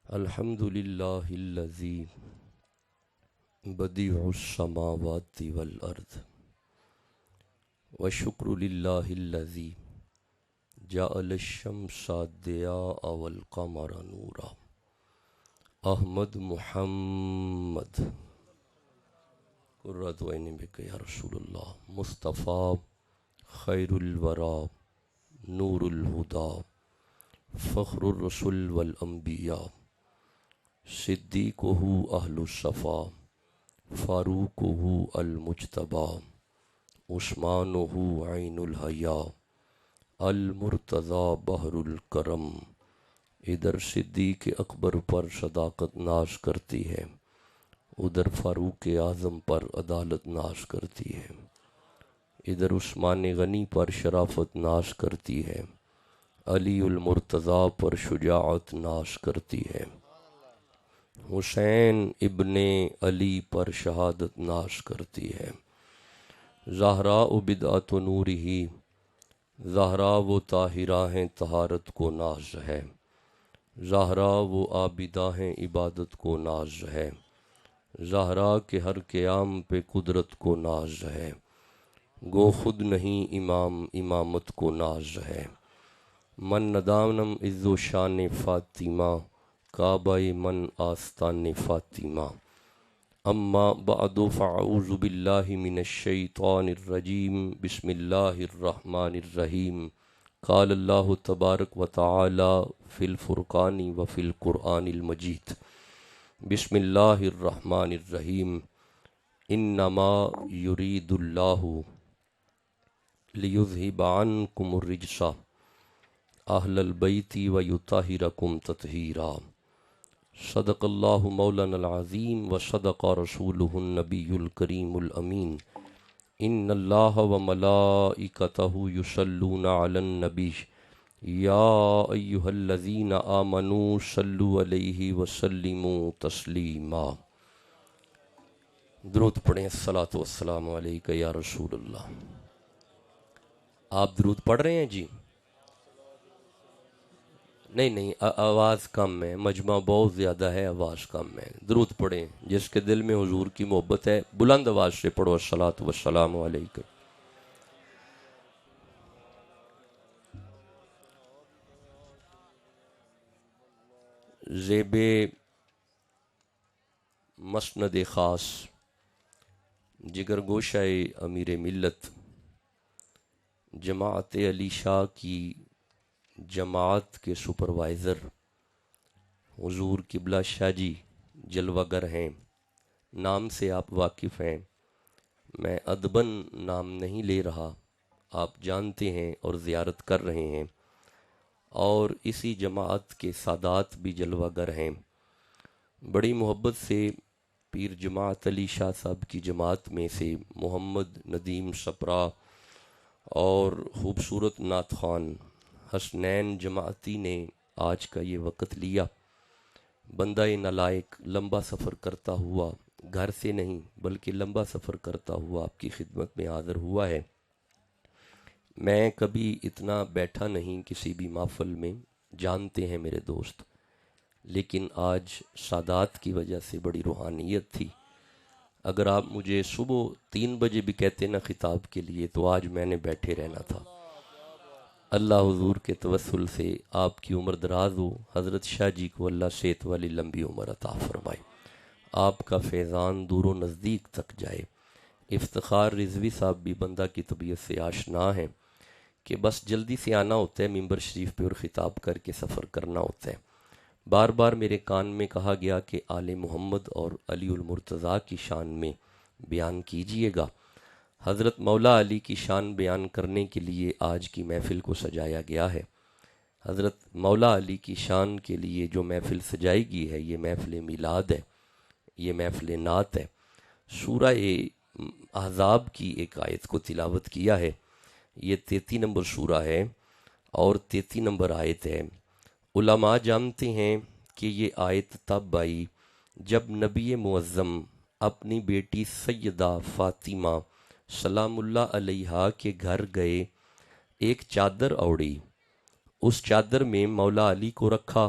الحمد للہ الذی بدیع السماوات والارض والشکر للہ الذی جعل الشمس ضیاء والقمر نورا. احمد محمد قرۃ عین بک یا رسول اللہ مصطفیٰ خیر الورا نور الہدا فخر الرسل والانبیاء صدیقہ اہل الصفا فاروقہ المجتبی عثمانہ عین الحیا المرتضی بحر الکرم. ادھر صدیق اکبر پر صداقت ناز کرتی ہے، ادھر فاروق اعظم پر عدالت ناز کرتی ہے، ادھر عثمان غنی پر شرافت ناز کرتی ہے، علی المرتضی پر شجاعت ناز کرتی ہے، حسین ابن علی پر شہادت ناز کرتی ہے. زہراء بدعت نورہ، زہراء وہ طاہرہ ہیں طہارت کو ناز ہے، زہراء وہ عابدہ ہیں عبادت کو ناز ہے، زہراء کے ہر قیام پہ قدرت کو ناز ہے، گو خود نہیں امام امامت کو ناز ہے. من ندانم عز و شان فاطمہ کعبہ من آستان فاطمہ. اما بعد فاعوذ باللہ من الشیطان الرجیم بسم اللہ الرحمن الرحیم. قال اللہ تبارک و تعالی فی الفرقان و فی القرآن المجید. بسم اللہ الرحمن الرحیم. انما یرید اللہ لیذہب عنکم الرجس اہل البیت ویطہرکم تطہیرا. صدق اللہ مولانا العظیم و صدق رسولہ النبی الکریم الامین. ان اللہ و ملائکتہ یصلون علی النبی یا ایہا الذین آمنوا صلوا علیہ وسلموا تسلیما. درود پڑھیں. الصلاۃ والسلام علیک یا رسول اللہ. آپ درود پڑھ رہے ہیں جی؟ نہیں آواز کم ہے، مجمع بہت زیادہ ہے، آواز کم ہے. درود پڑھیں. جس کے دل میں حضور کی محبت ہے بلند آواز سے پڑھو الصلاۃ والسلام علیکم. زیب مسند خاص جگر گوشہ امیر ملت جماعت علی شاہ کی جماعت کے سپروائزر حضور قبلہ شاہ جی جلوہ گر ہیں. نام سے آپ واقف ہیں، میں ادباً نام نہیں لے رہا، آپ جانتے ہیں اور زیارت کر رہے ہیں. اور اسی جماعت کے سادات بھی جلوہ گر ہیں. بڑی محبت سے پیر جماعت علی شاہ صاحب کی جماعت میں سے محمد ندیم سپرا اور خوبصورت نعت خوان حسنین جماعتی نے آج کا یہ وقت لیا. بندہ نالائق لمبا سفر کرتا ہوا، گھر سے نہیں بلکہ لمبا سفر کرتا ہوا آپ کی خدمت میں حاضر ہوا ہے. میں کبھی اتنا بیٹھا نہیں کسی بھی محفل میں، جانتے ہیں میرے دوست، لیکن آج سادات کی وجہ سے بڑی روحانیت تھی. اگر آپ مجھے صبح 3 بجے بھی کہتے نا خطاب کے لیے تو آج میں نے بیٹھے رہنا تھا. اللہ حضور کے توسل سے آپ کی عمر دراز ہو، حضرت شاہ جی کو اللہ صحت والی لمبی عمر عطا فرمائے، آپ کا فیضان دور و نزدیک تک جائے. افتخار رضوی صاحب بھی بندہ کی طبیعت سے آشنا ہیں کہ بس جلدی سے آنا ہوتا ہے ممبر شریف پہ اور خطاب کر کے سفر کرنا ہوتا ہے. بار بار میرے کان میں کہا گیا کہ آل محمد اور علی المرتضیٰ کی شان میں بیان کیجئے گا. حضرت مولا علی کی شان بیان کرنے کے لیے آج کی محفل کو سجایا گیا ہے. حضرت مولا علی کی شان کے لیے جو محفل سجائی گئی ہے یہ محفل میلاد ہے، یہ محفل نعت ہے. سورہ احزاب کی ایک آیت کو تلاوت کیا ہے. یہ 33 نمبر سورہ ہے اور 33 نمبر آیت ہے. علماء جانتے ہیں کہ یہ آیت تب آئی جب نبی معظم اپنی بیٹی سیدہ فاطمہ سلام اللہ علیہا کے گھر گئے، ایک چادر اوڑی، اس چادر میں مولا علی کو رکھا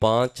5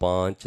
5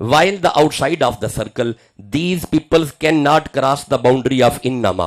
while the outside of the circle these people cannot cross the boundary of innama।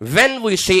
when we say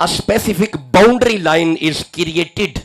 a specific boundary line is created,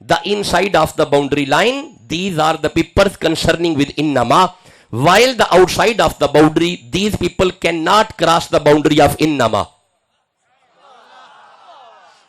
The inside of the boundary line, these are the people concerning with innama, while the outside of the boundary, these people cannot cross the boundary of innama।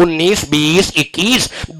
19 20 21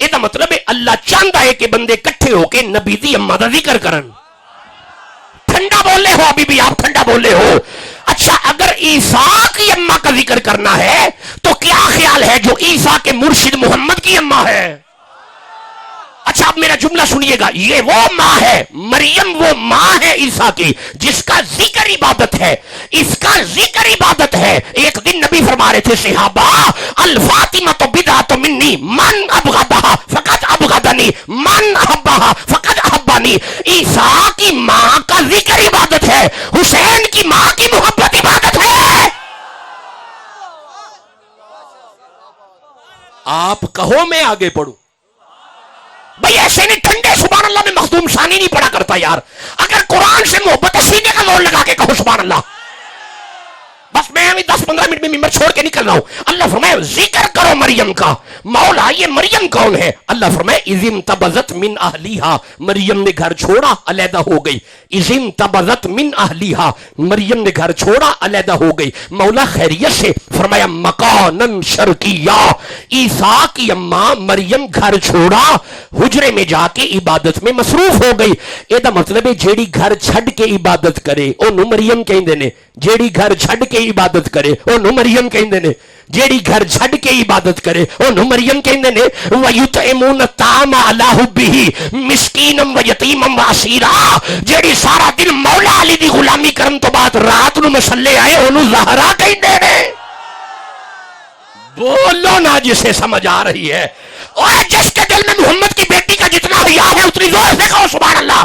یہ مطلب ہے اللہ چاہتا ہے کہ بندے کٹھے ہو کے نبی دی اما دا ذکر کرن. ٹھنڈا بولے ہو ابھی بھی آپ ٹھنڈا بولے ہو. اچھا اگر عیسیٰ کی اما کا ذکر کرنا ہے تو کیا خیال ہے جو عیسیٰ کے مرشد محمد کی اما ہے؟ اچھا اب میرا جملہ سنیے گا. یہ وہ ماں ہے مریم، وہ ماں ہے عیسیٰ کی جس کا ذکر عبادت ہے، اس کا ذکر عبادت ہے. ایک دن نبی فرما رہے تھے صحابہ الفاطمہ تو بدعت منی من ابغضھا فقط ابغضنی من احبھا فقط احبنی. عیسیٰ کی ماں کا ذکر عبادت ہے، حسین کی ماں کی محبت عبادت ہے. آپ کہو میں آگے پڑھوں. بھئی ایسے نہیں ٹھنڈے سبحان اللہ میں مخدوم ثانی نہیں پڑھا کرتا یار. اگر قرآن سے محبت ہے سینے کا زور لگا کے کہو سبحان اللہ. بس میں ابھی 10-15 منٹ میں ممبر چھوڑ کے نکل رہا ہوں. اللہ فرمائے ذکر کرو مریم کا. مولا یہ مریم کون ہے؟ اللہ فرمائے اذن تبذت من اہلیہا، مریم نے گھر چھوڑا علیحدہ ہو گئی. اذن تبذت من اہلیہا، مریم نے گھر چھوڑا علیحدہ ہو گئی. مولا خیریت سے فرمایا مکانن شرقیہ، عیسیٰ کی اماں مریم گھر چھوڑا حجرے میں جا کے عبادت میں مصروف ہو گئی. یہ مطلب ہے جیڑی گھر چھڈ کے عبادت کرے انہوں مریم کہندے نے. جیڑی گھر چھڈ کے عبادت کرے انہوں مریم کہندے نے. جیڑی گھر چھڈ کے عبادت کرے انہوں مریم کہندے نے. وَيُطْعِمُونَ الطَّعَامَ عَلَىٰ حُبِّهِ مِسْكِینًا وَیَتِیمًا وَاسِیرًا. جیڑی سارا دن مولا علی دی غلامی کرن تو بعد رات نو مسلے آئے انہوں زہرا کہندے نے. بولو نا جسے سمجھ آ رہی ہے. اور جس کے دل میں محمد کی بیٹی کا جتنا حیا ہے اتنی زور سے کہو سبحان اللہ.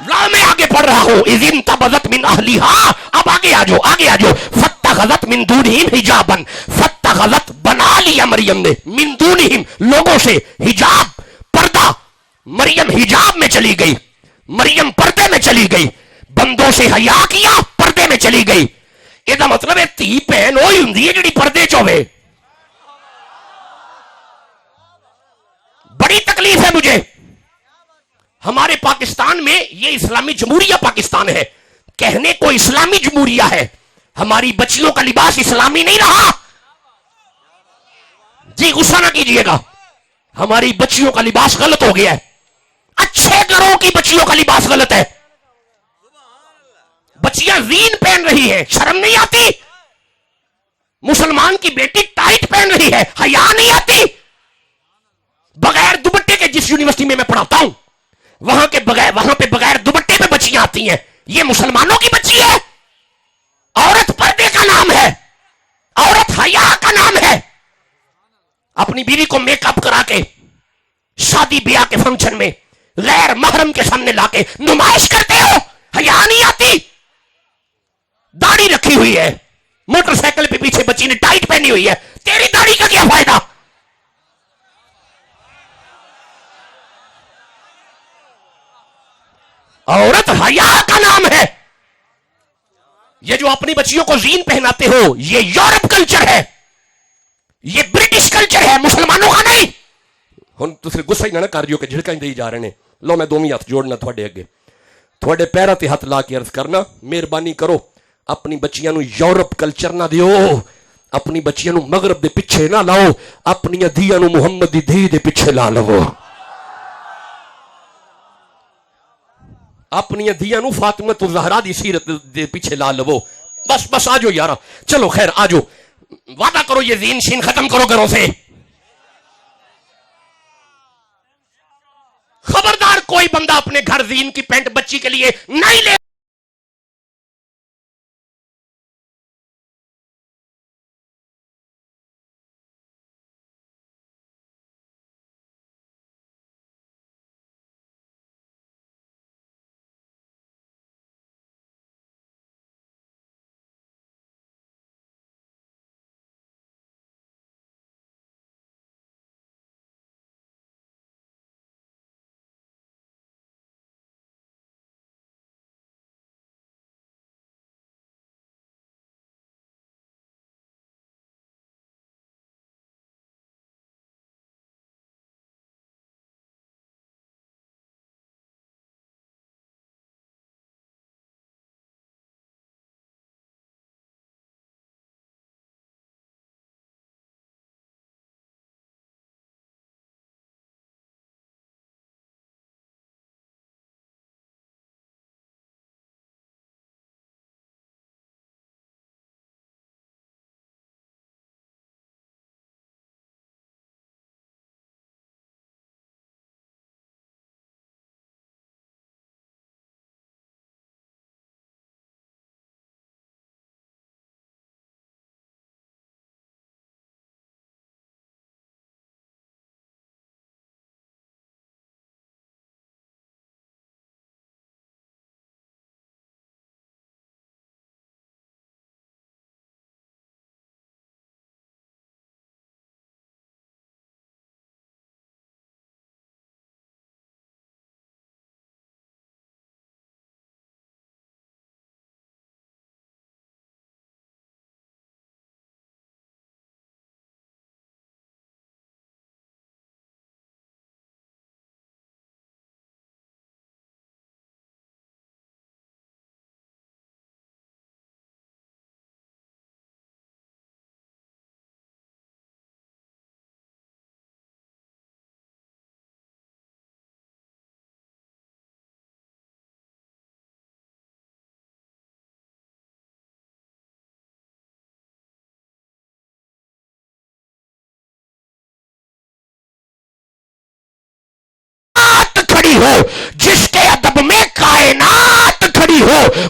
لا میں آگے پڑھ رہا ہوں. اذ انتبذت من اہلیہا، اب آگے آجو آگے آجو. فاتخذت من دونہم حجابا، فاتخذت بنا لیا مریم نے من دونہم لوگوں سے حجاب پردہ. مریم حجاب میں چلی گئی، مریم پردے میں چلی گئی. بندوں سے حیا کیا پردے میں چلی گئی. یہ مطلب ہے تھی بہن وہی ہوں جڑی پردے چوے. بڑی تکلیف ہے مجھے. ہمارے پاکستان میں یہ اسلامی جمہوریہ پاکستان ہے، کہنے کو اسلامی جمہوریہ ہے، ہماری بچیوں کا لباس اسلامی نہیں رہا. جی غصہ نہ کیجئے گا، ہماری بچیوں کا لباس غلط ہو گیا ہے. اچھے گھروں کی بچیوں کا لباس غلط ہے. بچیاں زین پہن رہی ہے، شرم نہیں آتی؟ مسلمان کی بیٹی ٹائٹ پہن رہی ہے، حیا نہیں آتی؟ بغیر دوپٹے کے جس یونیورسٹی میں پڑھاتا ہوں وہاں پہ بغیر دوپٹے پہ بچیاں آتی ہیں. یہ مسلمانوں کی بچی ہے؟ عورت پردے کا نام ہے، عورت حیا کا نام ہے. اپنی بیوی کو میک اپ کرا کے شادی بیاہ کے فنکشن میں غیر محرم کے سامنے لا کے نمائش کرتے ہو، حیا نہیں آتی؟ داڑھی رکھی ہوئی ہے، موٹر سائیکل پہ پیچھے بچی نے ٹائٹ پہنی ہوئی ہے، تیری داڑھی کا کیا فائدہ؟ عورت حیا کا نام ہے. یہ جو اپنی بچیوں کو زین پہناتے ہو یہ یورپ کلچر ہے، یہ برٹش کلچر ہے، مسلمانوں کا نہیں. ہن تسی غصہ ہی نہ کر جو کہ جھڑکاں دے جا رہے نے. لو میں دوویں ہاتھ جوڑنا تھوڑے اگے، تھوڑے پیراں تے ہاتھ لا کے عرض کرنا مہربانی کرو اپنی بچیاں نو یورپ کلچر نہ دیو، اپنی بچیاں نو مغرب دے پیچھے نہ لاؤ، اپنی دھیاں نو محمد دی دھی دے پیچھے لا لو، اپنی دھیاں نو فاطمہ الزہرا دی سیرت دے پیچھے لا لو. بس آجو یارا، چلو خیر آجو، وعدہ کرو یہ زین شین ختم کرو گھروں سے. خبردار کوئی بندہ اپنے گھر زین کی پینٹ بچی کے لیے نہیں لے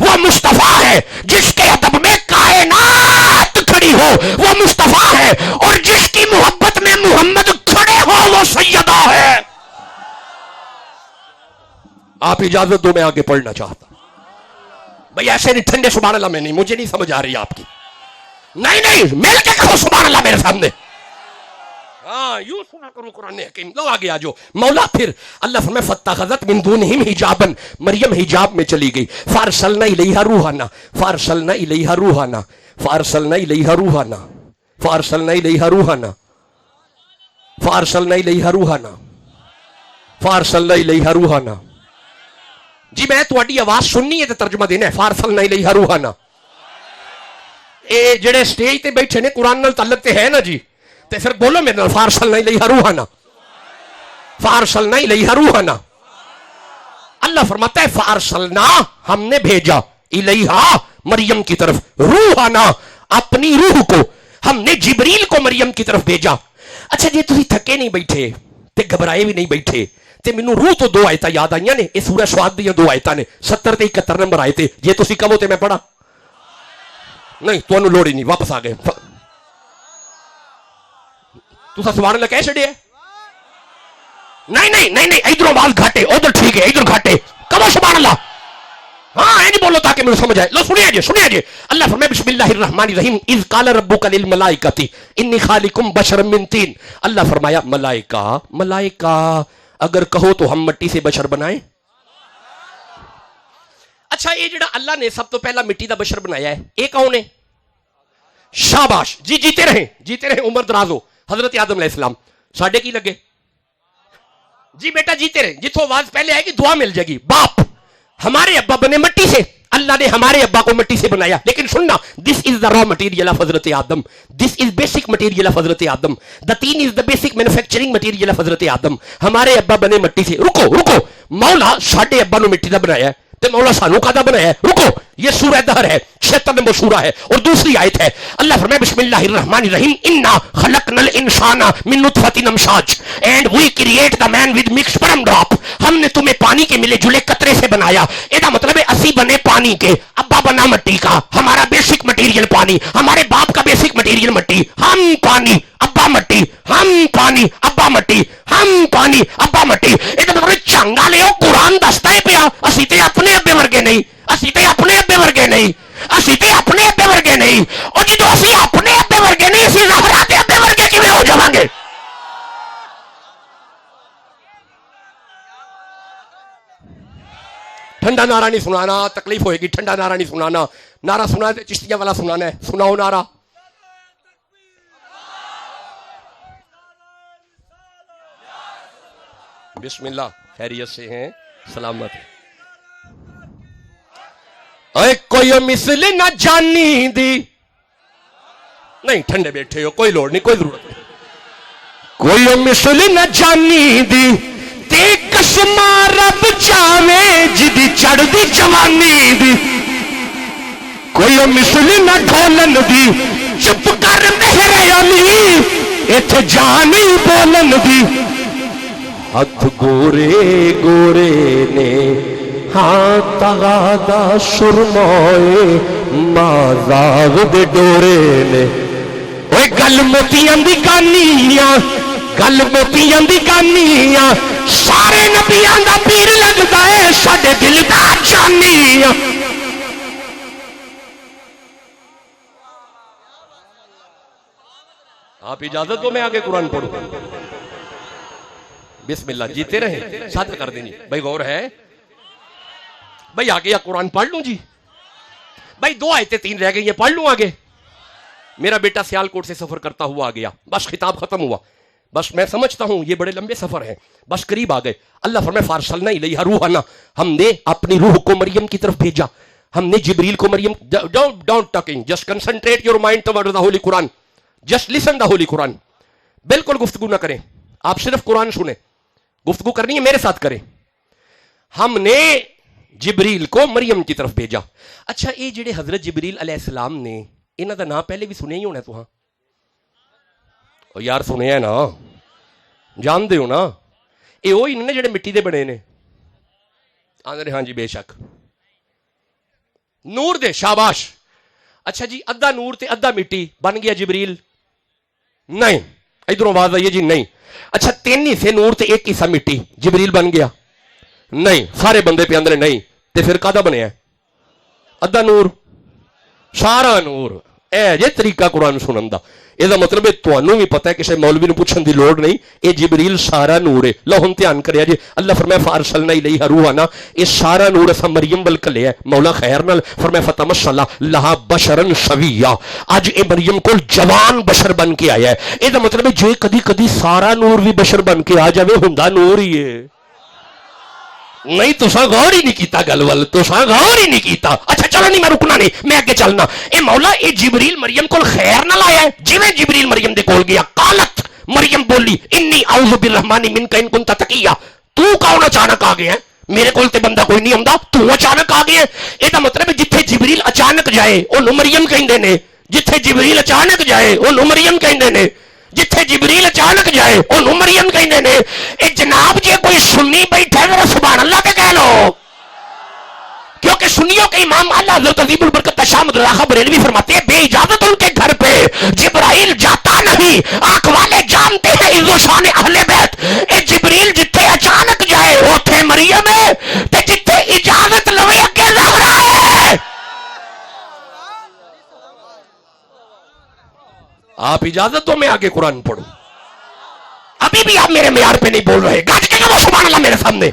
وہ مصطفیٰ ہے، جس کے ادب میں کائنات کھڑی ہو وہ مصطفیٰ ہے، اور جس کی محبت میں محمد کھڑے ہو وہ سیدہ ہے۔ آپ اجازت دو میں آگے پڑھنا چاہتا ہوں۔ بھئی ایسے نہیں ٹھنڈے سبحان اللہ میں نہیں، مجھے نہیں سمجھ آ رہی آپ کی، نہیں مل کے کہو سبحان اللہ میرے سامنے۔ ہاں یوں سنا کرو قرآن حکیم۔ لو آگے آ جاؤ۔ مولا پھر اللہ فرمائے فاتخذت من دونہم حجابا، مریم حجاب میں چلی گئی، فارسلنا الیہا روحنا، فارسلنا الیہا روحنا، فارسلنا الیہا روحنا، فارسلنا الیہا روحنا، فارسلنا الیہا روحنا، فارسلنا الیہا روحنا۔ جی میں تھوڑی آواز سننی ہے تو ترجمہ دینا ہے، فارسلنا الیہا روحنا۔ اے جڑے سٹیج تے بیٹھے نے قرآن نال تعلق تے ہے نا جی، تے پھر بولو میرے نال فارسلنا الیہا روحنا، فارسلنا الیہا روحنا۔ اللہ فرماتا ہے فارسلنا ہم نے بھیجا، الیہا مریم کی طرف، روحنا اپنی روح کو، ہم نے جبریل کو مریم کی طرف بھیجا۔ اچھا جی تسی تھکے نہیں بیٹھے تے گھبرائے بھی نہیں بیٹھے تے مینوں روح تو دو آیتاں یاد آئیاں نے، اس سورہ سواد دیاں دو آیتاں نے، 70 تے 71 نمبر آئے تے، جے تسی کہو تے میں پڑھا نہیں تانوں لوڑ ہی نہیں، واپس آ گئے۔ تسا سبحان اللہ کہہ چھڑے نہیں ادھر آواز گھاٹے، ادھر ٹھیک ہے، ادھر گھاٹے، کہو سبحان اللہ۔ ہاں نہیں بولو تاکہ مجھے سمجھ آئے۔ لو سنیے جی اللہ فرمائے بسم اللہ الرحمن الرحیم اذ قال ربک للملائکۃ انی خالق بشرا من طین۔ اللہ فرمایا ملائکہ اگر کہو تو ہم مٹی سے بشر بنائیں۔ اچھا یہ جڑا اللہ نے سب تو پہلا مٹی دا بشر بنایا ہے یہ کون ہے؟ شاباش جی، جیتے رہیں عمر دراز ہو۔ حضرت آدم علیہ السلام ساڈے کی لگے جی بیٹا، جیتے رہیں، جتوں آواز پہلے آئے گی دعا مل جائے گی۔ باپ ہمارے ابا بنے مٹی سے، اللہ نے ہمارے ابا کو مٹی سے بنایا، لیکن سننا دس از دا را مٹیریل آف حضرت Adam, this is basic material of حضرت آدم، دا تین is the basic manufacturing material of حضرت آدم۔ ہمارے ابا بنے مٹی سے۔ رکو مولا ساڈے ابا نو مٹی دا بنایا ہے تے مولا سانو کا بنایا ہے؟ رکو یہ سورہ دہر ہے، 76 نمبر سورہ ہے، اور دوسری آیت ہے۔ اللہ فرمائے بسم اللہ الرحمن الرحیم انا خلقنا الانسان من نطفۃ امشاج and we create the man with mix sperm drop. ہم نے تمہیں پانی کے ملے جلے قطرے سے بنایا، یہ مطلب ہے اسی بنے پانی کے، ابا بنا مٹی کا، ہمارا بیسک مٹیریل پانی، ہمارے باپ کا بیسک مٹیریل مٹی، ہم پانی ابا مٹی، ہم پانی ابا مٹی، ہم پانی ابا مٹی۔ یہ مطلب چنگا لے قرآن دستا ہے پیا اسی تے اپنے ابے ورگے نہیں، اسی تے اپنے ابے ورگے نہیں، اسی تے اپنے ابے ورگے نہیں، اور جدو اسی اپنے ابے ورگے نہیں اسی زہرا تے ابے ورگے کیویں ہو جاواں گے؟ ٹھنڈا نعرہ نہیں سنانا، تکلیف ہوئے گی، ٹھنڈا نعرہ نہیں سنانا، نعرہ سنا ہے چشتیہ والا سنانا ہے، سناؤ نعرہ۔ بسم اللہ، خیریت سے ہیں، سلامت ہیں۔ اے کوئی مثل نہ جانی دی، نہیں ٹھنڈے بیٹھے ہو، کوئی لوڑ نہیں، کوئی ضرورت نہیں۔ کوئی مثل نہ جانی دی تے کشما رب چاوے جدی چڑھ دی جوانی دی، کوئی مثل نہ ڈھولن دی چپ کر مہر علی ایتھے جانی بولن دی۔ ہاتھ گورے گورے نے ہاں تغادا سرمائے مازاغ دے ڈورے نے۔ اوے گل موتیاں دی کہانیاں، گل موتیاں دی کہانیاں، سارے نبیاں دا پیر لگدا ہے ساڈے دل دا جانیاں۔ آپ اجازت دو میں آگے قرآن پڑھوں؟ بسم اللہ، جیتے رہیں، ساتھ کر دیں جی بھائی، غور ہے بھائی، آگے یا قرآن پڑھ لوں جی بھائی، 2 آیتیں 3 رہ گئی ہیں، پڑھ لوں آگے۔ میرا بیٹا سیالکوٹ سے سفر کرتا ہوا آ گیا، بس خطاب ختم ہوا، بس میں سمجھتا ہوں یہ بڑے لمبے سفر ہیں، بس قریب آ گئے۔ اللہ فرمائے فارسلنا الیہا روحنا، ہم نے اپنی روح کو مریم کی طرف بھیجا، ہم نے جبریل کو مریم، don't talking, just concentrate your mind toward the holy Quran, just listen the holy Quran, بالکل گفتگو نہ کریں، آپ صرف قرآن سنیں، گفتگو کرنی ہے میرے ساتھ کریں۔ ہم نے جبریل کو مریم کی طرف بھیجا۔ اچھا یہ جڑے حضرت جبریل علیہ السلام نے، انہاں دا نام پہلے بھی سنے ہی ہونا تو، ہاں یار سنے ہے نا، جان دے ہو نا، یہ وہی نے جڑے مٹی دے بنے نے؟ آندے ہاں جی بے شک۔ نور دے شاباش. اچھا جی ادھا نور تے ادھا مٹی بن گیا جبریل؟ نہیں. ادھروں آواز آئیے جی نہیں. اچھا 3 حصے نور تے 1 حصہ مٹی جبریل بن گیا؟ نہیں. سارے بندے پہ اندر نہیں تے پھر کدا بنیا؟ ادھا نور سارا نور. اے جے طریقہ قرآن سنن دا. یہ مطلب ہے تمہیں بھی پتا ہے کسی مولوی نے پوچھنے دی لوڑ نہیں. یہ جبریل سارا نور ہے. لو ہن دھیان کریا جی. اللہ فرمایا فارسلنا الیہ روحنا. یہ سارا نور اسا مریم ول کلیا ہے مولا خیر نال. فرمایا فتمثل لہا بشرا سویا. اج اے مریم کول جوان بشر بن کے آیا ہے. یہ مطلب ہے جے کدی کدی سارا نور بھی بشر بن کے آ جاوے ہوندا نور ہی ہے. نہیں تساں غور ہی نہیں کیتا گل ول. تساں غور ہی نہیں کیتا. اچھا چلو نہیں میں رکنا نہیں میں اگے چلنا. اے مولا اے جبریل مریم کول خیر نہ لایا ہے. جویں جبریل مریم دے کول گیا قالت مریم بولی انی اعوذ بالرحمن منک ان کنت تقیا. تو کون اچانک آ گیا ہے؟ میرے کول تے بندہ کوئی نہیں ہوندا تو اچانک آ گیا ہے. اے دا مطلب ہے جتھے جبریل اچانک جائے اونوں مریم کہندے نے. جتھے جبریل اچانک جائے اونوں مریم کہندے نے. جتھے جبریل اچانک جائے اونوں مریم کہندے نے. اے جناب جی کوئی سنی بیٹھا ہے ذرا سبحان اللہ کے کہہ لو. کیونکہ سنیوں کے امام اللہ حضرت عظیم البرکت شاہ رضا بریلوی فرماتے ہیں بے اجازت ان کے گھر پہ جبرائیل جاتا نہیں. آنکھ والے جانتے ہیں عز و شان اہل بیت. اے جبریل جتھے اچانک جائے اوتھے مریم ہے تے جتھے اجازت لوے اگے زہرا ہے. آپ اجازت دو میں آگے قرآن پڑھوں. ابھی بھی آپ میرے معیار پہ نہیں بول رہے. گج کے وہ سبحان اللہ میرے سامنے.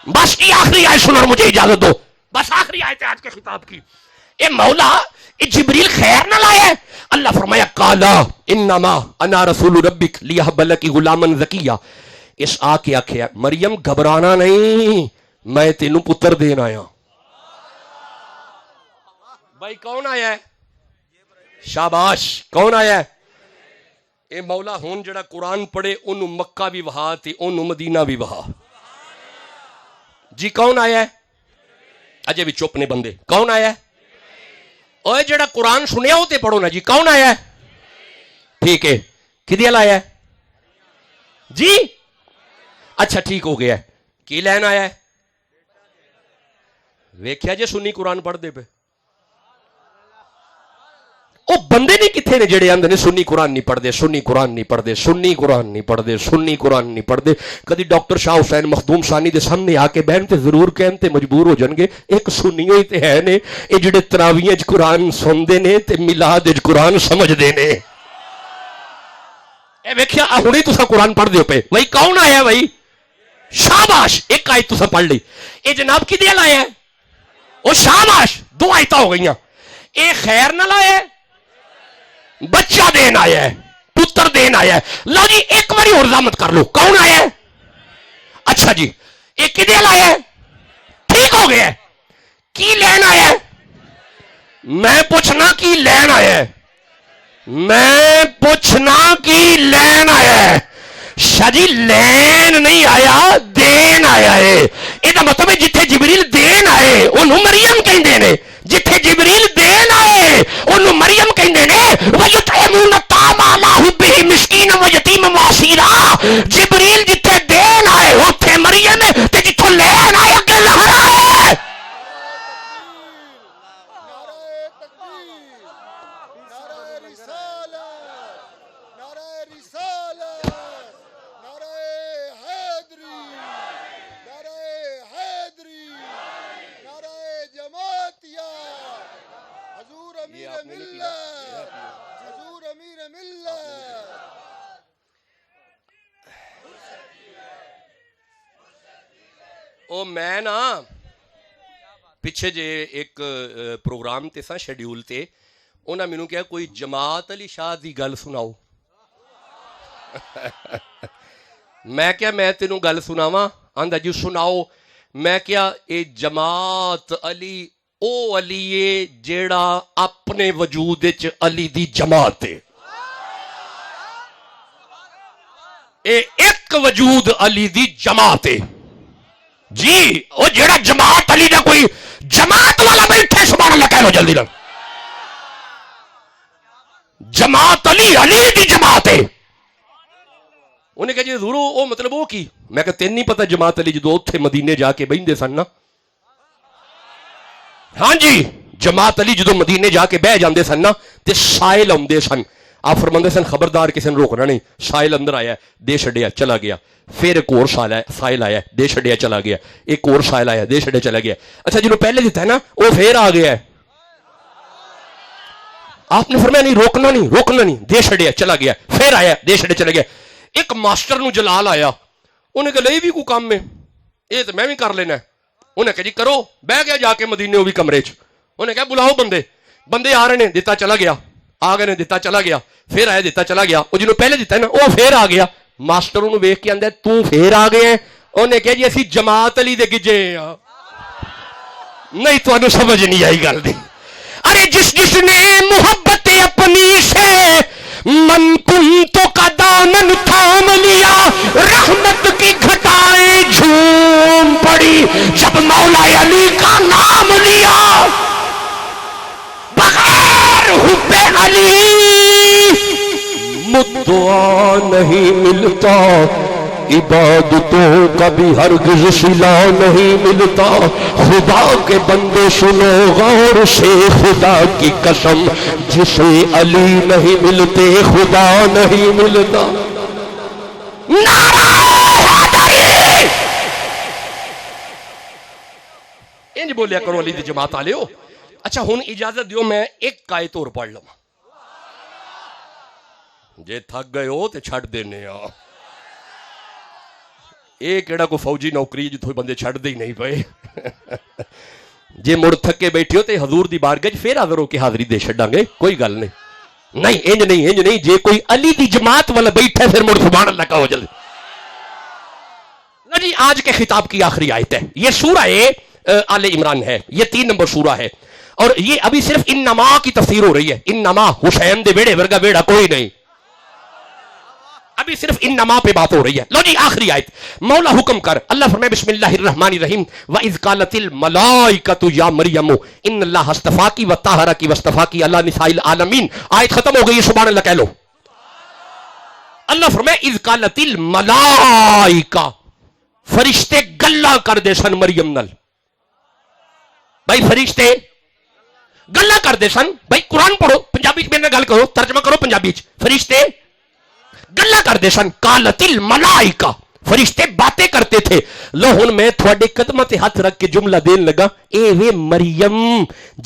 بس یہ آخری آیت سنو اور مجھے اجازت دو. بس آخری آیت ہے آج کے خطاب کی. اے مولا اے جبریل خیر نہ لائے. اللہ فرمایا قالا انما انا رسول ربک لیہب لک غلاما زکیا. اس آ کے آکھیا مریم گھبرانا نہیں میں تینوں پتر دین آیا. بھائی کون آیا ہے؟ شاباش. کون آیا ہے؟ اے مولا ہون جڑا قرآن پڑھے انہوں مکہ بھی وہا تے انہوں مدینہ بھی وہا. جی کون آیا ہے؟ اجے بھی چپ نے بندے. کون آیا ہے؟ اوے جڑا قرآن سنیا ہوتے پڑھو نا جی. کون آیا ہے؟ ٹھیک ہے. کدی آیا ہے جی؟ اچھا ٹھیک ہو گیا ہے. کی لین آیا ہے؟ ویکھیا جے سنی قرآن پڑھ دے پہ وہ بندے نہیں کتنے نے جڑے آندے نے سنی قرآن نہیں پڑھ دے سنی قرآن نہیں پڑھ دے سنی قرآن نہیں پڑھ دے سنی قرآن نہیں پڑھ دے. کدی ڈاکٹر شاہ حسین مخدوم ثانی دے سامنے آ کے بہن تے ضرور کہن تے مجبور ہو جان گے ایک سنی ہوئی تے ہے نے اے جڑے تراویح وچ قرآن سندے نے تے میلاد وچ قرآن سمجھدے نے. اے ویکھیا ہنے تساں قرآن پڑھ دیو پے. بھائی کون آیا بھائی؟ شاباش. ایک آیت تساں پڑھ لی. اے جناب کدی لایا ہے؟ او شاباش 2 آیتاں ہو گئیاں. اے خیر نہ لایا ہے بچہ دین آیا ہے پتر دین آیا ہے. لو جی ایک باری اور ضامت کر لو. کون آیا ہے؟ اچھا جی ایک کدے لایا ہے؟ ٹھیک ہو گیا ہے. کی لین آیا ہے؟ میں پوچھنا کی لین آیا ہے. میں پوچھنا کی لین آیا ہے. شاہ جی لین نہیں آیا دین آیا ہے. یہ مطلب ہے جتھے جبریل دین آئے انہوں مریم کہندے نے. جتھے جبریل دین آئے انہوں مریم کہندے نے. وَيُطْعِمُونَ الطَّعَامَ عَلَىٰ حُبِّهِ مِسْكِینًا وَیَتِیمًا وَأَسِیرًا. جبریل جتھے دین آئے اوتھے مریم ہے تے جتھوں لین آئے اگے لہرا ہے. او میں نا پیچھے جے ایک پروگرام تے سا شیڈیول تے انہاں مینوں کہا کوئی جماعت علی شاہ دی گل سناؤ. میں کیا میں تینوں گل سناواں؟ آندا جی سناؤ. میں کیا اے جماعت علی او علی ہے جیڑا اپنے وجود وچ علی دی جماعت ہے. اے ایک وجود علی دی جماعت ہے جی. وہ جیڑا جماعت علی دا کوئی جماعت والا بیٹھے سبحان اللہ کہہ لو جلدی لگ. جماعت علی علی دی جماعت ہے. انہیں کہا جی ضرور وہ مطلب وہ کی. میں کہا تین نہیں پتا جماعت علی جدو اتھے مدینے جا کے بہندے سن نا ہاں جی جماعت علی جدو مدینے جا کے بہ جاندے سن نا تے سائل آندے سن. آپ فرماندے سن خبردار کسی نے روکنا نہیں. سائل اندر آیا دے چھڈیا چلا گیا. پھر ایک اور سائل آیا دے چھڈیا چلا گیا. ایک اور سائل آیا دے چھڈیا چلا گیا. اچھا جنہوں پہلے دیتا ہے نا وہ پھر آ گیا ہے. آپ نے فرمایا نہیں روکنا نہیں دے چھڈیا چلا گیا. پھر آیا دے چھڈیا چلا گیا. ایک ماسٹر نو جلال آیا. انہیں کہا لئی بھی کوئی کام میں یہ تو میں بھی کر لینا. انہیں کہا جی کرو. بہ گیا جا کے مدینے وہ بھی کمرے چ. انہیں کہا بلاؤ بندے آ رہے ہیں. دیتا چلا گیا. آ گئے نے دیتا چلا گیا. پھر آیا دیتا چلا گیا. وہ جنہوں پہلے دیتا ہے نا وہ پھر آ گیا. ماسٹر انہوں ویکھ کے آندا تو پھر آ گئے ہیں. انہیں کہا جی اسی جماعت علی دے گجے ہیں. نہیں تو سمجھ نہیں آئی گل دی. ارے جس نے محبت اپنی سے من کن تو کا دامن تھام لیا رحمت کی گھٹائیں جھوم پڑی جب مولا علی کا نام لیا. بغیر حب علی مدعا نہیں ملتا عبادتوں کا بھی ہرگز صلہ نہیں ملتا. خدا کے بندے سنو غور سے خدا کی قسم جسے علی نہیں ملتے خدا نہیں ملتا. نعرہ حیدری انج بولیا کرو علی دی جماعت والے ہو. اچھا ہن اجازت دیو میں ایک آیت اور پڑھ لواں. جے تھک گئے ہو تے چھڈ دینے آ. یہ کیڑا کو فوجی نوکری جتھوں بندے چھڑ دے ہی نہیں پئے. جے مڑ تھکے بیٹھے ہو تے حضور دی بارگاہ پھر حاضر ہو کے حاضری دے چھڈاں گے کوئی گل نہیں. نہیں انج نہیں جے کوئی علی دی جماعت والا بیٹھا پھر مڑ سبحان اللہ کہو جلدی. جی آج کے خطاب کی آخری آیت ہے. یہ سورہ آل عمران ہے. یہ 3 نمبر سورہ ہے اور یہ ابھی صرف انما کی تفسیر ہو رہی ہے. انما حسین دے بیڑے ورگا بیڑا کوئی نہیں. ابھی صرف انما پہ بات ہو رہی ہے. لو جی آخری آیت. مولا حکم کر. اللہ فرمائے بسم اللہ الرحمن الرحیم وَإِذْ قَالَتِ الْمَلَائِكَةُ يَا مَرْيَمُ إِنَّ اللَّهَ اصْطَفَاكِ وَطَهَّرَكِ وَاصْطَفَاكِ عَلَى نِسَاءِ الْعَالَمِينَ. آیت ختم ہو گئی. سبحان اللہ کہہ لو. اللہ فرمائے اِذْ قَالَتِ الْمَلَائِكَةُ فرشتے گلا کر دے سن مریم نال. بھائی فرشتے گلا کر دے سن. بھائی قرآن پڑھو پنجابی میرے نال گل کرو ترجمہ کرو پنجابی چ. فرشتے گلا کر دے سن. قالت الملائکہ فرشتے باتیں کرتے تھے. لو ہن میں تھوڑے قدموں تے ہاتھ رکھ کے جملہ دین لگا. اے وے مریم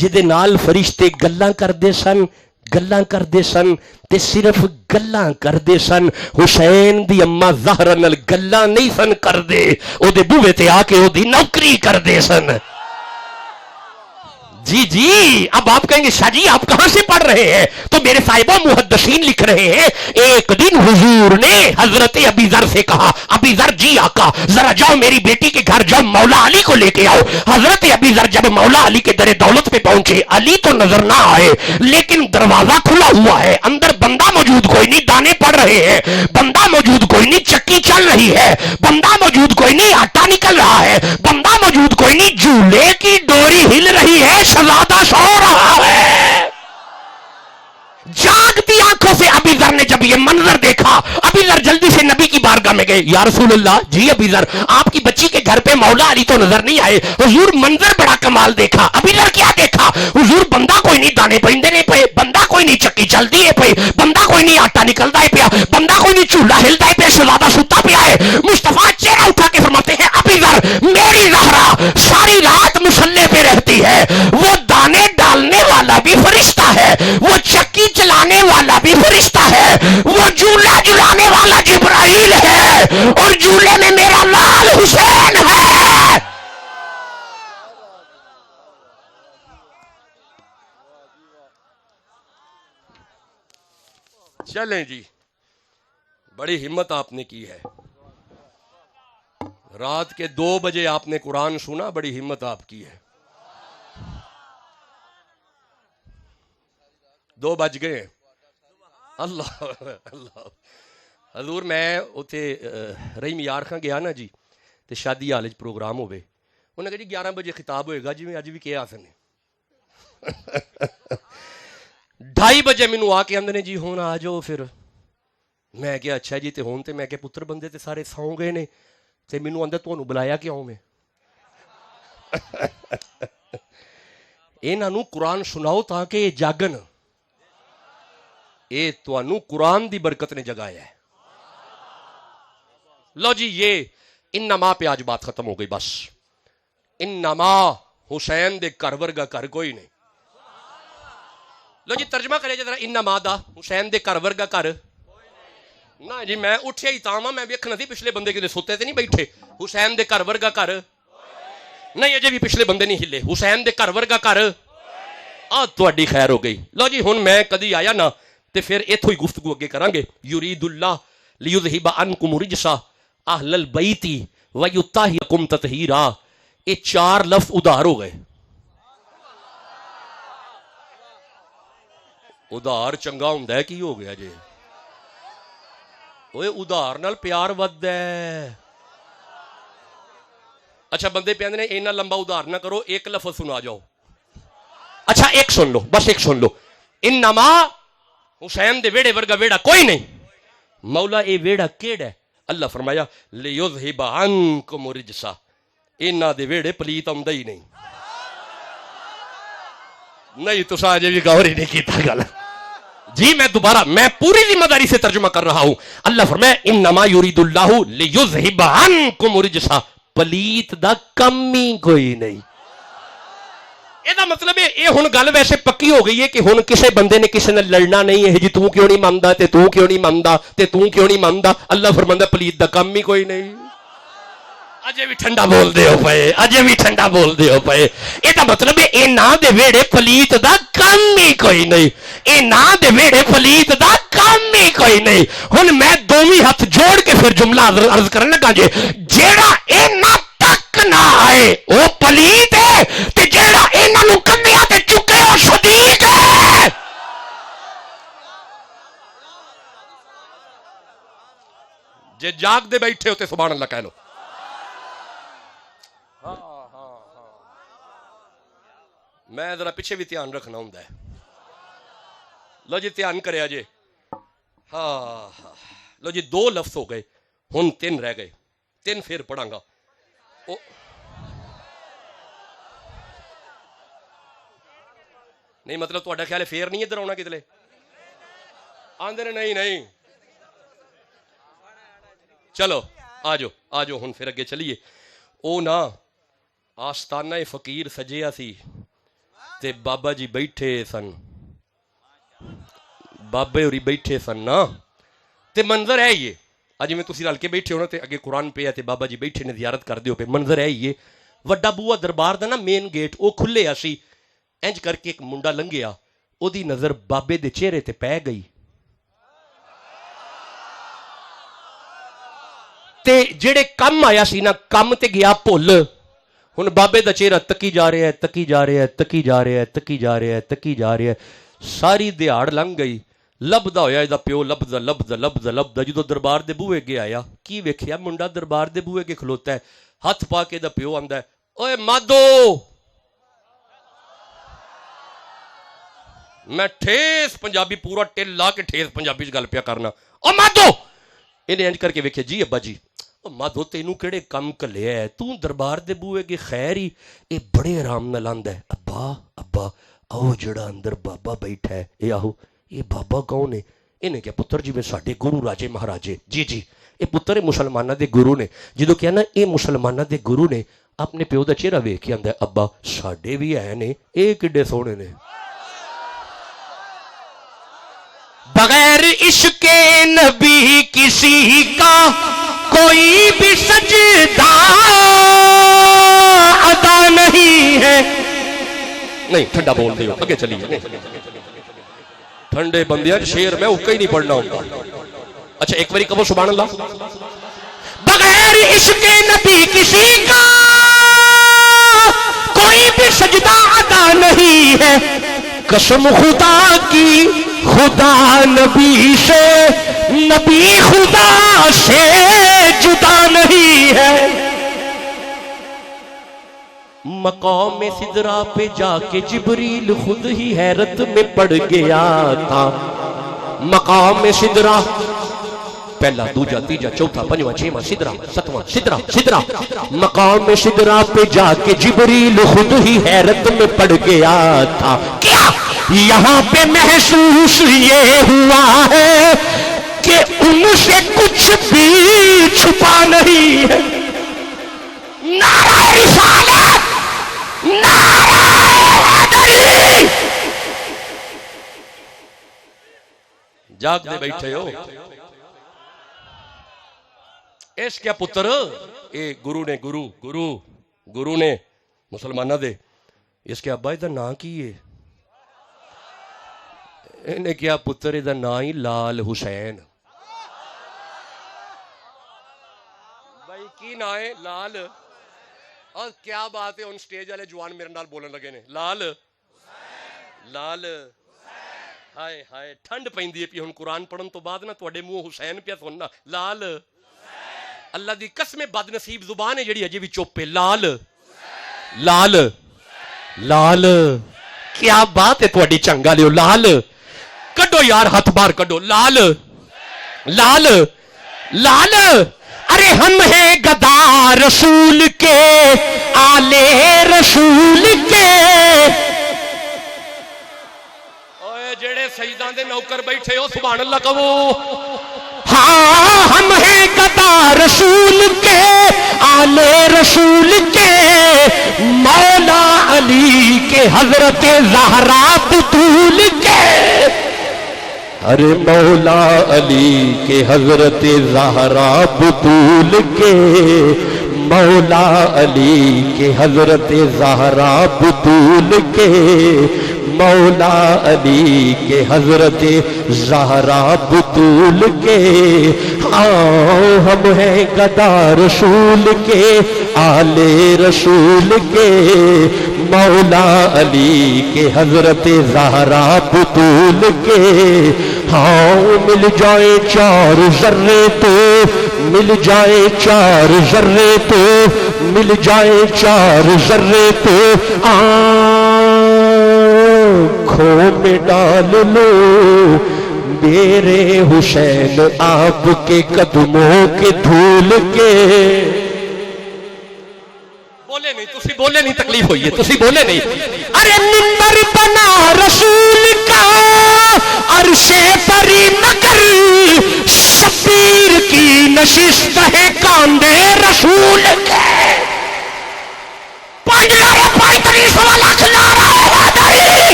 جدے نال فرشتے گلا کردے سن تے صرف گلاں کردے سن. حسین دی اماں زہرا نال گلاں نہیں سن کردے. او دے بوئے تے آ کے او دی نوکری کردے سن. جی اب آپ کہیں گے شاہ جی آپ کہاں سے پڑھ رہے ہیں؟ تو میرے صاحبہ محدثین لکھ رہے ہیں ایک دن حضور نے حضرت ابی ذر سے کہا ابی ذر جی آقا ذرا جاؤ میری بیٹی کے گھر جاؤ مولا علی کو لے کے آؤ. حضرت ابی ذر جب مولا علی کے در دولت پہ پہنچے علی تو نظر نہ آئے لیکن دروازہ کھلا ہوا ہے. اندر بندہ موجود کوئی نہیں. دانے پڑ رہے ہیں. بندہ موجود کوئی نہیں. چکی چل رہی ہے. بندہ موجود کوئی نہیں. آٹا نکل رہا ہے. بندہ موجود کوئی نہیں. جھولے کی ڈوری ہل رہی ہے. شہزادہ سو رہا ہے. جاگتی آنکھوں سے ابی ذر نے جب یہ منظر دیکھا ابی ذر جلدی سے نبی کی بارگاہ میں گئے. یا رسول اللہ جی ابی ذر آپ کی بچی کے گھر پہ مولا علی تو نظر نہیں آئے. حضور منظر بڑا کمال دیکھا. ابی ذر کیا دیکھا؟ حضور بندہ کوئی نہیں. دانے پہندے نہیں پے. بندہ کوئی نہیں. چکی چلتی ہے پے. بندہ کوئی نہیں. آٹا نکلتا ہے پیا. بندہ کوئی نہیں. چولہا ہلتا ہے پیا. شہزادہ ستا پیا ہے. مصطفیٰ چہرہ اٹھا کے فرماتے ہیں ابی ذر میری زہرا ساری رات مصلے پہ رہتی ہے. وہ دانے ڈالنے والا بھی فرشتہ ہے. وہ چکی چلانے والا بھی فرشتہ ہے. وہ جھولا جلانے والا جبرائیل ہے اور جھولے میں میرا لال حسین ہے. چلیں جی بڑی ہمت آپ نے کی ہے. رات کے 2 بجے آپ نے قرآن سنا. بڑی ہمت آپ کی ہے. 2 بج گئے. اللہ اللہ حضور میں اتنے رحیم یار خان گیا نا جی تے شادی حال پروگرام ہوئے. انہیں کہا جی 11 بجے خطاب ہوئے گا. جی میں اج بھی کیا آسنے 2:30 بجے مینوں آ کے آندے نے جی ہون آ جاؤ. پھر میں کیا اچھا جی تے ہون تے میں کہ پتر بندے تے سارے سو گئے نے تے مینوں آندا تانوں بلایا کیوں میں. انہاں نو قرآن سناؤ تاکہ یہ جاگن. اے تانوں قرآن دی برکت نے جگایا ہے. لو جی یہ انما پہ آج بات ختم ہو گئی. بس انما حسین دے گھر ورگا گھر کوئی نہیں. لو جی ترجمہ کرے جی ذرا انما دا حسین دے گھر ورگا گھر نہ جی. میں اٹھیا ہی تاواں میں ویکھنا سی پچھلے بندے کدے ستے تے نہیں بیٹھے. حسین دے گھر ورگا گھر نہیں. اجے بھی پچھلے بندے نہیں ہلے. حسین دے گھر ورگا گھر آ تہاڈی خیر ہو گئی. لو جی ہن میں کدی آیا نا تے پھر ایتھوں ہی گفتگو اگے کران گے. یرید اللہ لیذہب عنکم الرجس اہل البیت ویطہرکم تطہیرا. یہ 4 لفظ ادھار ہو گئے. ادھار چنگا ہوندا ہے کی ہو گیا جی؟ اوے ادھار نال پیار وددا ہے. اچھا بندے پہ نے اینا لمبا ادھار نہ کرو, ایک لفظ سنا جاؤ. اچھا ایک سن لو, بس ایک سن لو. انما حسین دے ویڑے ورگا ویڑا کوئی نہیں. مولا اے ویڑا کیڑا ہے؟ اللہ فرمایا لیذہب عنکم الرجس. انہاں دے ویڑے پلیت آوندا ہی نہیں. نہیں تساں اجے بھی غور ہی نہیں کیتا گل جی. میں دوبارہ میں پوری ذمہ داری سے ترجمہ کر رہا ہوں. اللہ فرمایا انما یرید اللہ لیذہب عنکم الرجس. پلیت دا کم ہی کوئی نہیں. یہ مطلب ہے یہ ہن گل ویسے پکی ہو گئی ہے کہ ہن کسے بندے نے کسے نے لڑنا نہیں ہے جی تو کیوں نہیں مندا تے تو کیوں نہیں مندا تے تو کیوں نہیں مندا. اللہ فرماندا پلیت دا کم ہی کوئی نہیں. اجے بھی ٹھنڈا بول دے ہو پئے, اجے بھی ٹھنڈا بول دے ہو پئے. یہ مطلب ہے اے نا دے ویڑے پلیت دا کم ہی کوئی نہیں. اے نا دے ویڑے پلیت دا کم ہی کوئی نہیں. ہن میں دوویں ہاتھ جوڑ کے پھر جملہ عرض کرن لگا جی جیڑا اے نا تک نہ آئے وہ پلیت ہے تے جیڑا انہاں نوں کنڈیاں تے چکے او صدیق ہے. جے جاگ دے بیٹھے ہو تے سبحان اللہ کہہ لو. میں ذرا پیچھے بھی دھیان رکھنا ہوں. لو جی دھیان کریا جی. ہاں لو جی 2 لفظ ہو گئے, ہن 3 رہ گئے. 3 پھر پڑھاں گا. نہیں مطلب تہاڈا خیال ہے پھر نہیں ادھر آنا کدلے آندے نے؟ نہیں چلو آ جاؤ ہن پھر اگے چلیے. او نا آستانہ فقیر سجیا سی تے بابا جی بیٹھے سن, بابے ہوری بیٹھے سن نا تے منظر ہے یہ اج میں تسی رل کے بیٹھے ہو نا تے اگے قرآن پہ ہے تے بابا جی بیٹھے نے زیارت کر دیو پہ. منظر ہے یہ وڈا بوا دربار دا نا مین گیٹ او کھلیا سی. انج کر کے ایک منڈا لنگیا, او دی نظر بابے دے چہرے تے پہ گئی تے جڑے کم آیا سی نا کم تے گیا بھول. ہن بابے دا چہرہ تکی جا رہا ہے, تکی جا رہا ہے, تکی جا رہا ہے, تکی جا رہا ہے, تکی جا رہا ہے. ساری دیہاڑ لنگ گئی. لبدا ہویا دا پیو لبدا لبدا لبدا لبدا جدو دربار دے بوئے گے آیا کی ویکھیا منڈا دربار دے بوئے گے کھلوتا ہے. ہاتھ پا کے دا پیو آندا ہے اوے مادو. میں ٹھیس پنجابی پورا ٹل لا کے ٹھیس پنجابی چ گل پیا کرنا. او مادو انہیں انج کر کے ویکھیا جی ابا جی مادو تینوں کیڑے کم کلیا ہے تو دربار دے بوئے گے خیر ہی اے بڑے آرام نال آندا ہے. ابا ابا آؤ جڑا اندر بابا بیٹھا ہے اے آہو یہ بابا کون ہے؟ انہیں کیا پتر جی میں ساڈے گرو راجے مہاراجے. جی یہ پتر مسلمانہ دے گرو نے. جدو کیا نا یہ مسلمانہ دے گرو نے اپنے پیو دا چہرہ ویکھ کے آندا ہے ابا ساڈے بھی ہے نے اے کڈے سونے نے. بغیر عشق نبی کسی کا کوئی بھی سجدہ ادا نہیں ہے. نہیں ٹھنڈا بول دے ہو اگے چلیے. ٹھنڈے بندیاں شیر میں اوکا ہی نہیں پڑھنا ہوتا. اچھا ایک باری کہو سبحان اللہ. بغیر عشق نبی کسی کا کوئی بھی سجدہ ادا نہیں ہے. قسم خدا کی خدا نبی سے نبی خدا سے جدا نہیں ہے. مقام سدرا پہ جا کے جبریل خود ہی حیرت میں پڑ گیا تھا. مقام سدرا پہلا دوجا تیجا چوتھا پنجواں چھواں سدرا ستواں سدرا مقام سدرا پہ جا کے جبریل خود ہی حیرت میں پڑ گیا تھا. کیا یہاں پہ محسوس یہ ہوا ہے کہ ان سے کچھ بھی چھپا نہیں ہے. نعرہ رسالت، نعرہ حیدری. جاگ دے بیٹھے ہو اس کیا پتر اے گرو نے مسلمانہ دے اس کے ابا دا نا کی ہے انہیں کیا پتر دا نا ہی لال حسین. بھائی کی نا ہے لال. اور کیا بات ہے ان سٹیج والے جوان میرے نال بولن لگے نے لال ہائے ہائے ٹھنڈ پیندی ہے پی ہن قرآن پڑھن تو بعد نا تواڈے منہ حسین پیا سننا لال. اللہ دی قسم بد نصیب زبان ہے جڑی اجے بھی چپ ہے. لال کیا بات ہے تواڈی چنگا لیو لال. کڈو یار ہاتھ باہر کڈو لال. ارے ہم ہیں گدا رسول کے آلے رسول کے. اوے جڑے سجداں دے نوکر بیٹھے ہو سبحان اللہ کہو. ہاں ہم ہیں گدا رسول کے آلے رسول کے مولا علی کے حضرت زہرا بطول کے. ارے مولا علی کے حضرت زہرا بطول کے مولا علی کے حضرت زہرا بطول کے مولا علی کے حضرت زہرا بطول کے. ہم ہیں گدا رسول کے آلے رسول کے مولا علی کے حضرت زہرا بطول کے. مل جائے چار ذرے تو مل جائے چار ذرے تو مل جائے چار ذرے تو آنکھوں میں ڈال لو میرے حسین آپ کے قدموں کے دھول کے. بولے نہیں تسی بولے نہیں تکلیف ہوئی ہے تسی بولے نہیں. ارے منبر بنا رسول کا عرش پری مگر شبیر کی نشست ہے کاندے رسول کے.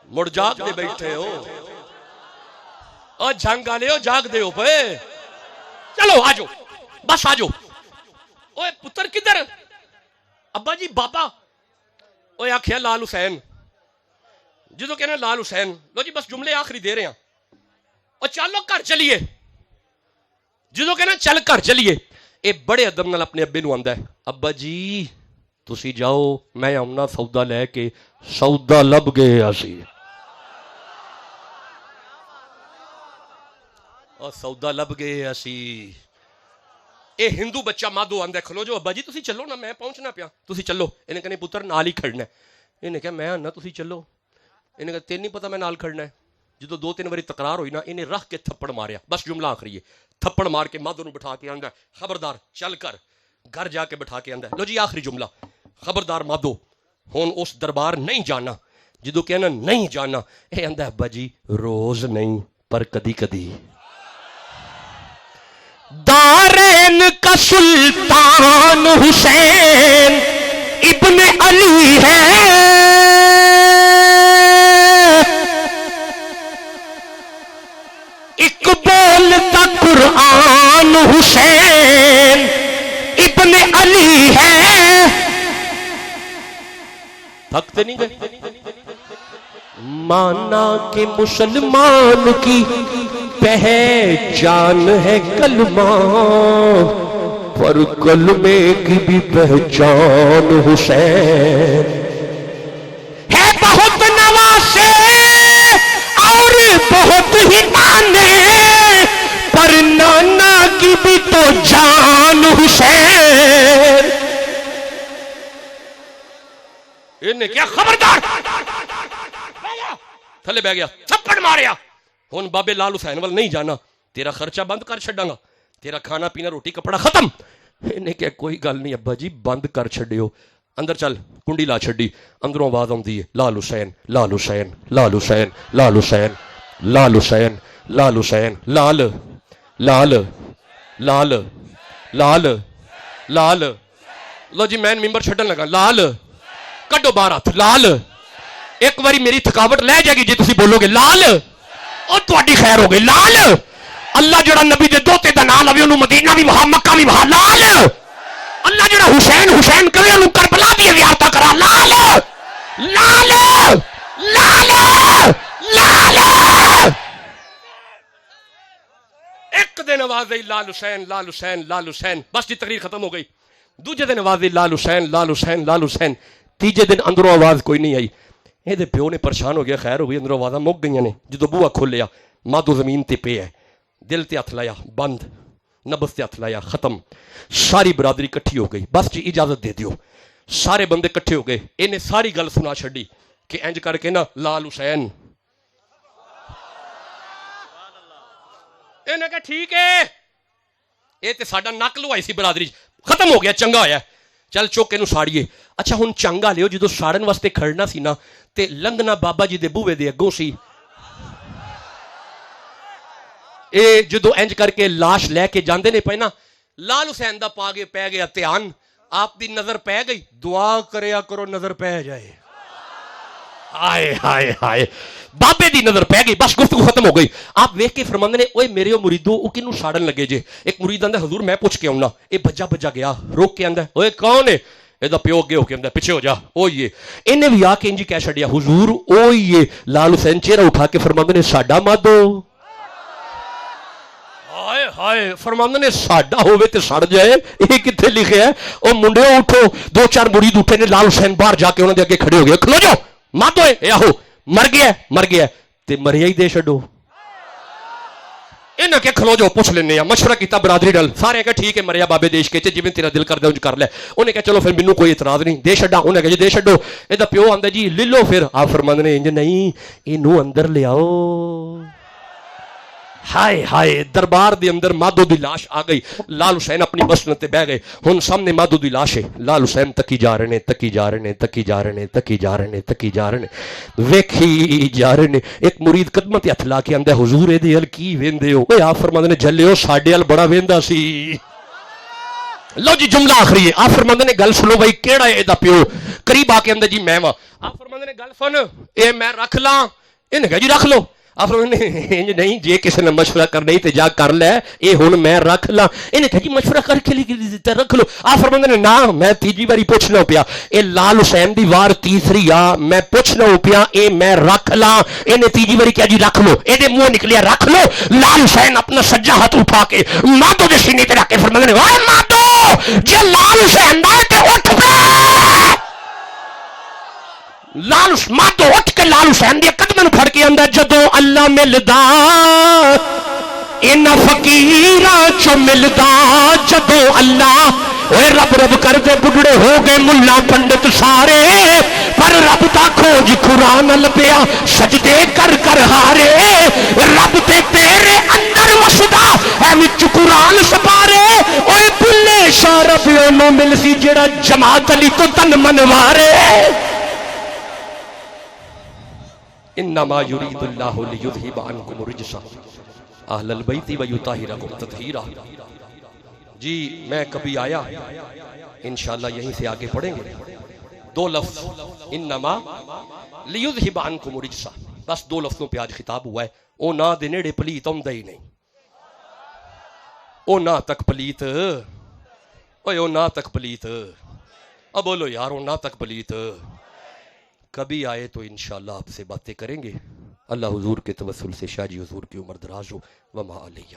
مڑ جاگ دے بیٹھے ہو اور جھنگ آلے ہو جاگ دے ہو پہ. چلو آجو بس آجو. اوے پتر کدھر ابا جی بابا. اوے آکھیا لال حسین جدو کہنا لال حسین لو جی بس جملے آخری دے رہے ہیں اور چلو گھر چلیے. جدو کہنا چل گھر چلیے اے بڑے ادب نال اپنے ابے نو آندا ہے ابا جی تسی جاؤ میں آمنا سودا لے کے. سودا لب گئے اسی اور سودا لب گئے اسی. اے ہندو بچہ مادو آندا ہے کھلو جو ابا جی تسی چلو نا میں پہنچنا پیا تسی چلو. انہیں کہنے پتر نال ہی کھڑنا ہے. انہیں کہا میں آنا تسی چلو. انہیں کہا تین نہیں پتا میں نال کھڑنا ہے. جدو دو تین باری تقرار ہوئی نا انہیں رکھ کے تھپڑ ماریا. بس جملہ آخری ہے. تھپڑ مار کے مادو نو بٹھا کے آندا ہے خبردار چل کر. گھر جا کے بٹھا کے آندا ہے لو جی آخری جملہ خبردار مادو ہون اس دربار نہیں جانا. جدو کہنا نہیں جانا اے آندا ہے ابا جی روز نہیں پر کدی کدی. دارین کا سلطان حسین ابن علی ہے. ایک بولتا قرآن حسین ابن علی ہے. تھکتے نہیں گئے. مانا کہ مسلمان کی پہچان ہے کلمہ پر کلمے کی بھی پہچان حسین ہے. بہت نواسے اور بہت ہی نانے پر نانا کی بھی تو جان حسین. انہیں کیا خبردار تھلے بہ گیا تھپڑ ماریا. ہن بابے لال حسین وال نہیں جانا, تیرا خرچہ بند کر چھڈاں گا, تیرا کھانا پینا روٹی کپڑا ختم. انہیں کہا کوئی گل نہیں ابا جی بند کر چھڈیو. اندر چل, کنڈی لا چھڈی, اندروں آواز آؤندی ہے لال حسین لال حسین لال حسین لال حسین لال حسین لال حسین لال لال لال لال لال. لو جی میں ممبر چھڈن لگا, لال کڈو باہر ہاتھ, لال ایک باری میری تھکاوٹ لے جائے گی جی تسی بولو گے لال, اور تہاڈی خیر ہو گئی. لال اللہ جڑا نبی دے دوتے دا نام لوے اونوں مدینہ بھی وہاں مکہ بھی وہاں. لال اللہ جڑا حسین حسین کہے اونوں کربلا دی زیارت کرا. لال لال لال لال. ایک دن آواز آئی لال حسین لال حسین لال حسین, بس جی تقریر ختم ہو گئی. دوجے دن آواز آئی لال حسین لال حسین لال حسین. تیجے دن اندروں آواز کوئی نہیں آئی. یہ پیو نے پریشان ہو گیا, خیر ہو گئی, اندروں آوازاں مک گئی نے. جدو بوہا کھولیا مادو زمین تے پے ہے, دل تے ہاتھ لایا بند, نبض تے ہاتھ لایا ختم. ساری برادری کٹھی ہو گئی, بس جی اجازت دے دیو. سارے بندے کٹھے ہو گئے, انہیں ساری گل سنا چھڈی کہ انج کر کے نا لال حسین. انہیں کہا ٹھیک ہے, یہ تے ساڈا نک لوائی سی برادری, ختم ہو گیا, چنگا ہویا, چل چوکے نو ساڑیے. اچھا ہن چنگا لیو جدو ساڑن واسطے کھڑنا سی نا تے لنگنا بابا جی دے بوے دے اگوں سی. اے جدو انج کر کے لاش لے کے جاندے نے پے نا, لال حسین دا پاگے پہ گیا دھیان, آپ دی نظر پہ گئی, دعا کریا کرو نظر پہ جائے. ہائے ہائے ہائے, بابے دی نظر پہ گئی, بس گفتگو ختم ہو گئی. آپ ویکھ کے فرماندے نے اوے میرے مریدو او کینوں ساڑن لگے جے. ایک مرید آندا حضور میں پوچھ کے آؤنا. اے بجا بجا گیا, روک کے آندا اوے کون ہے, اے دا پیو اگے ہو کے آندا پیچھے ہو جا, او یہ. انہیں بھی آ کے انجی کہہ چھڈیا حضور او یہ. لال حسین چہرہ اٹھا کے فرماندے نے ساڈا مادو. ہائے ہائے, فرماندے نے ساڈا ہووے تے سڑ جائے, یہ کتھے لکھیا ہے؟ او منڈے اٹھو, دو چار مرید اٹھے نے, لال حسین باہر جا کے انہاں دے اگے کھڑے ہو گئے, کھلو جاؤ ماتو ہے آہو مر گیا تے مریا ہی دے چھڈو. انہاں کہ کھلو جاؤ پوچھ لینے ہیں, مشورہ کیتا برادری ڈل, سارے کہ ٹھیک ہے مریا بابے دیش کے جی تیرا دل کر دے انج کر لے. انہیں کہ چلو پھر مینوں کوئی اعتراض نہیں, دے چھڈا. انہیں کہ جی دے چھڈو. اے دا پیو آندا جی لے لو پھر. آپ فرماندے نے انج نہیں, اینوں اندر لے آؤ. ہائے ہائے, دربار دے اندر مادو دی لاش آ گئی. لال حسین اپنی مسند تے بہ گئے. ہن سامنے مادو دی لاش ہے, لال حسین تکی جا رہے نے, تکی جا رہے نے, تکی جا رہے نے, تکی جا رہے نے, تکی جا رہے نے, ویکھی جا رہے نے. ایک مرید قدماں تے ہتھ لا کے آندا حضور اے دے ال کی ویندے ہو؟ اے آپ فرماندے نے جھلیو ساڈے ال بڑا ویندا سی. لو جی جملہ آخری ہے. آپ فرماندے نے گل سنو بھائی کیڑا ہے اے دا پیو؟ قریب آ کے آندا جی میں وا. آپ فرماندے نے گل سن, اے میں رکھ لاں؟ انہیں کہا جی رکھ لو. آپ نہیں جے کسی نے مشورہ کرنا ہی تے جا کر لے, اے ہن میں رکھ لاں. انہیں کہا جی مشورہ کر کے لیے رکھ لو. آپ فرماندے نے نا میں تیجی باری پوچھنا پیا, اے لال حسین دی وار تیسری آ, میں پوچھنا پیا اے میں رکھ لاں. انہیں تیجی باری کہا جی رکھ لو. اے دے منہ نکلیا رکھ لو. لال حسین اپنا سجا ہاتھ اٹھا کے مادو دے سینے تے رکھ کے فرماندے نے اوے مادو جے لال حسین دا تے اٹھ پے. لال مادو اٹھ کے لال حسین دی قدماں پھڑ کے اندر جدو اللہ ملدا ان فقیراں چ ملدا, جدو اللہ اے رب رب کر دے بڈڑے ہو گئے ملا پنڈت سارے, پر رب دا کھوج قرآن لبیا سجدے کر کر ہارے. رب تے تیرے اندر وسدا اے وچ قرآن سپارے, اوے بلے شاہ رب اونوں مل سی جڑا جماعت علی تو تن منوارے. انما یرید اللہ لیذھب عنکم الرجس اہل البیت ویطہرکم تطہیرا. جی میں کبھی آیا, انشاءاللہ یہیں سے آگے پڑھیں گے. دو لفظ انما لیذھب عنکم الرجس, بس دو لفظوں پہ آج خطاب ہوا ہے. او نا دے نیڑے پلیت آندا ہی نہیں, او نا تک پلیت, اوے او نا تک پلیت, اب بولو یار او نا تک پلیت. کبھی آئے تو انشاءاللہ آپ سے باتیں کریں گے. اللہ حضور کے توسل سے شاہ جی حضور کی عمر دراز ہو. وما علیہ